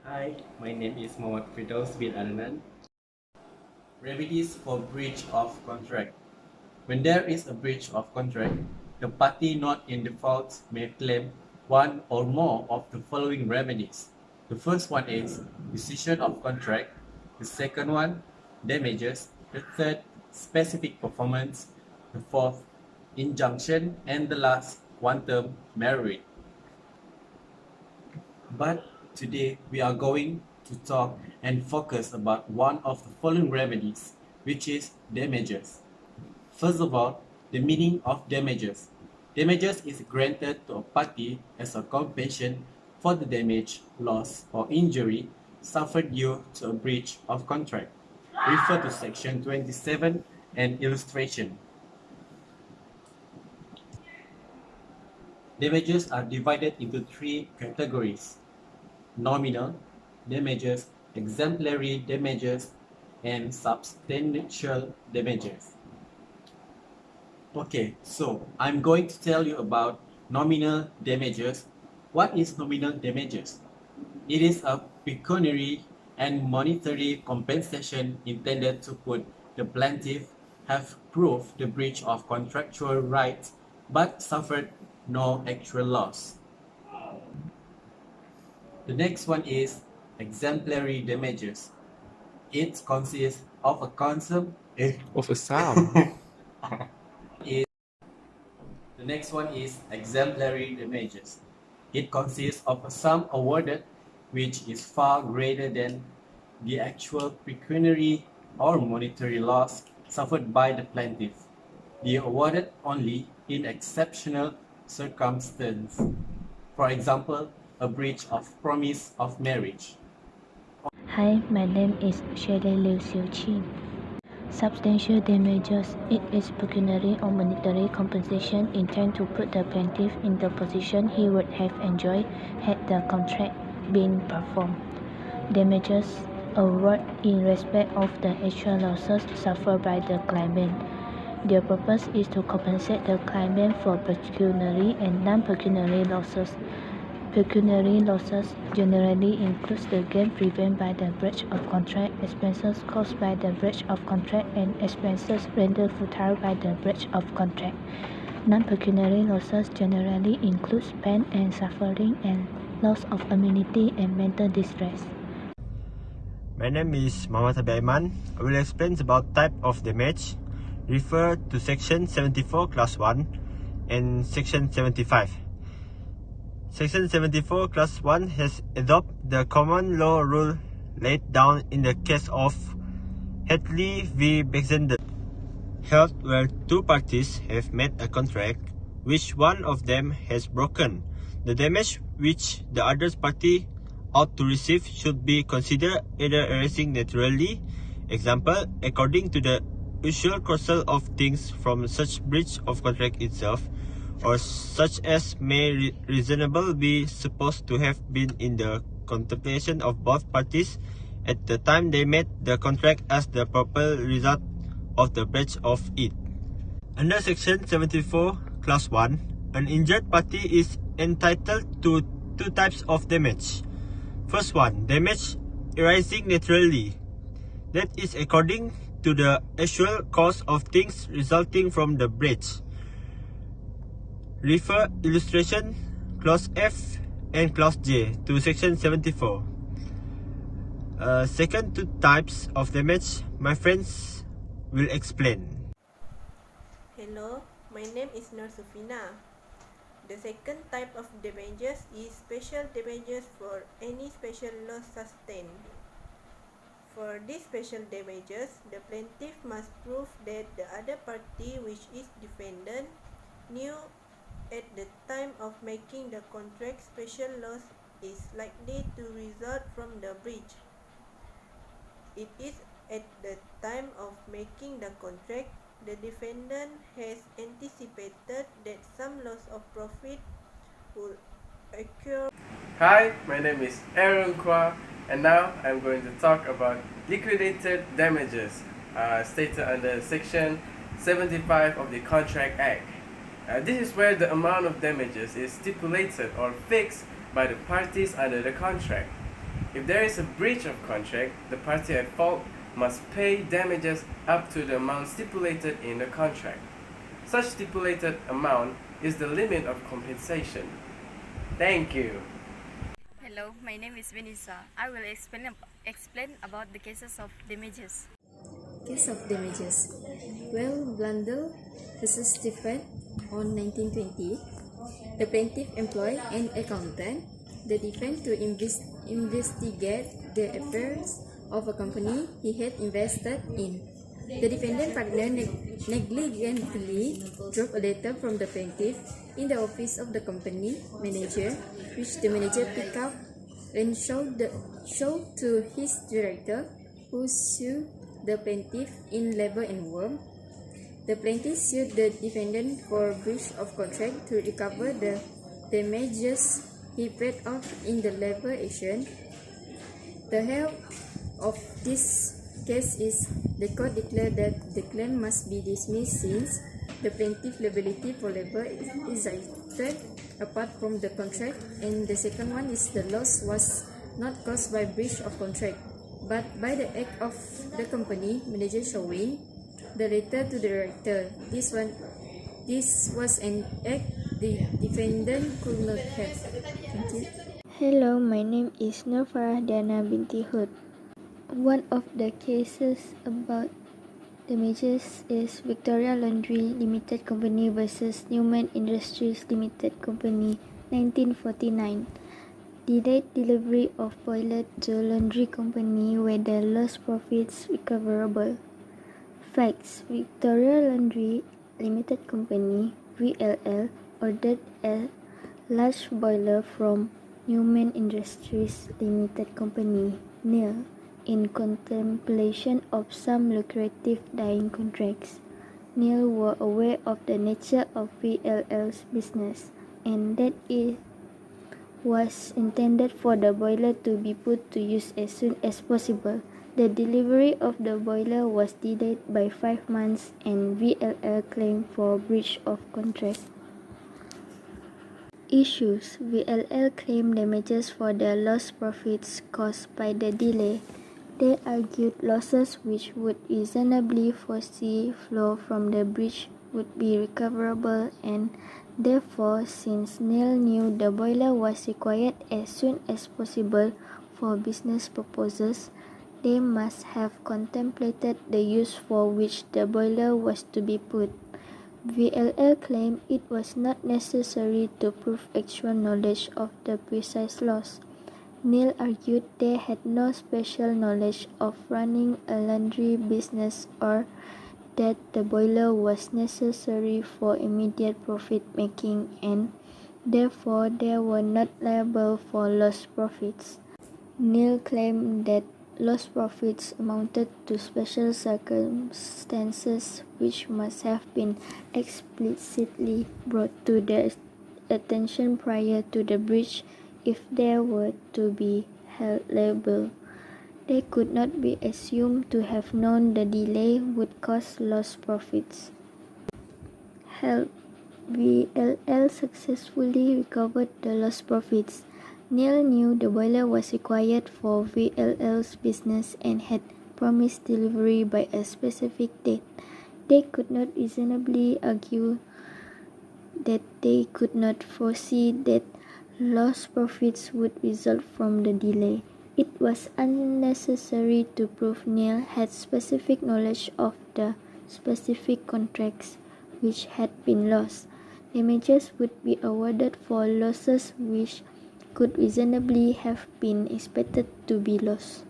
Hi, my name is Mohd Firdaus bin Adanan. Remedies for breach of contract. When there is a breach of contract, the party not in default may claim one or more of the following remedies. The first one is rescission of contract. The second one, damages. The third, specific performance. The fourth, injunction. And the last, one term, merit. But today we are going to talk and focus about one of the following remedies, which is damages. First of all, the meaning of damages. Damages is granted to a party as a compensation for the damage, loss, or injury suffered due to a breach of contract. Refer to section 27 and illustration. Damages are divided into three categories: nominal damages, exemplary damages, and substantial damages. Okay, so I'm going to tell you about nominal damages. What is nominal damages? It is a pecuniary and monetary compensation intended to put the plaintiff have proved the breach of contractual rights but suffered no actual loss. The next one is exemplary damages. It consists of a concept. Of a sum. The next one is exemplary damages. It consists of a sum awarded which is far greater than the actual pecuniary or monetary loss suffered by the plaintiff. Be awarded only in exceptional circumstances. For example, a breach of promise of marriage. Hi, my name is Shirley Liew Ching. Substantial damages. It is pecuniary or monetary compensation intended to put the plaintiff in the position he would have enjoyed had the contract been performed. Damages award in respect of the actual losses suffered by the claimant. Their purpose is to compensate the claimant for pecuniary and non-pecuniary losses. Pecuniary losses generally include the gain prevented by the breach of contract, expenses caused by the breach of contract, and expenses rendered futile by the breach of contract. Non-pecuniary losses generally include pain and suffering and loss of immunity and mental distress. My name is Habib Aiman. I will explain about type of damage. Refer to section 74 class 1 and section 75. Section 74 class 1 has adopted the common law rule laid down in the case of Hadley v. Baxenden, held where two parties have made a contract which one of them has broken. The damage which the other party ought to receive should be considered either arising naturally, example, according to the usual course of things from such breach of contract itself, or such as may reasonably be supposed to have been in the contemplation of both parties at the time they made the contract as the proper result of the breach of it. Under section 74 class 1, an injured party is entitled to two types of damage. First one, damage arising naturally, that is according to the actual course of things resulting from the breach. Refer illustration clause F and clause J to section 74. Second two types of damage, my friends will explain. Hello, my name is Norsufina. The second type of damages is special damages for any special loss sustained. For these special damages, the plaintiff must prove that the other party, which is defendant, knew at the time of making the contract special loss is likely to result from the breach. It is at the time of making the contract the defendant has anticipated that some loss of profit will occur. Hi, my name is Quah, and now I'm going to talk about liquidated damages stated under section 75 of the Contract Act. This is where the amount of damages is stipulated or fixed by the parties under the contract. If there is a breach of contract, the party at fault must pay damages up to the amount stipulated in the contract. Such stipulated amount is the limit of compensation. Thank you. Hello, my name is Venysa. I will explain about the cases of damages. Case of damages. Well, Blundell versus Stephen on 1920. The plaintiff employed an accountant, the defense to investigate the affairs of a company he had invested in. The defendant partner negligently dropped a letter from the plaintiff in the office of the company manager, which the manager picked up and showed to his director, who sued the plaintiff in labor and work. The plaintiff sued the defendant for breach of contract to recover the damages he paid off in the labor action. The help of this case is the court declared that the claim must be dismissed since the plaintiff's liability for labor is exempted apart from the contract, and the second one is the loss was not caused by breach of contract but by the act of the company manager showing the letter to the director. This was an act the defendant could not have. Thank you. Hello, my name is Nurfarah Diyana Binti Mohd. One of the cases about damages is Victoria Laundry Limited Company versus Newman Industries Limited Company, 1949. Delayed delivery of boiler to laundry company where the lost profits recoverable. Facts: Victoria Laundry Limited Company (VLL) ordered a large boiler from Newman Industries Limited Company (NIL) in contemplation of some lucrative dyeing contracts. NIL were aware of the nature of VLL's business and that it was intended for the boiler to be put to use as soon as possible. The delivery of the boiler was delayed by 5 months and VLL claimed for breach of contract. Issues: VLL claimed damages for the lost profits caused by the delay. They argued losses which would reasonably foresee flow from the breach would be recoverable, and therefore, since NIL knew the boiler was required as soon as possible for business purposes, they must have contemplated the use for which the boiler was to be put. VLL claimed it was not necessary to prove actual knowledge of the precise loss. NIL argued they had no special knowledge of running a laundry business or that the boiler was necessary for immediate profit making, and therefore they were not liable for lost profits. NIL claimed that lost profits amounted to special circumstances which must have been explicitly brought to their attention prior to the breach if they were to be held liable. They could not be assumed to have known the delay would cause lost profits. Help: VLL successfully recovered the lost profits. NIL knew the boiler was required for VLL's business and had promised delivery by a specific date. They could not reasonably argue that they could not foresee that lost profits would result from the delay. It was unnecessary to prove NIL had specific knowledge of the specific contracts which had been lost. Damages would be awarded for losses which could reasonably have been expected to be lost.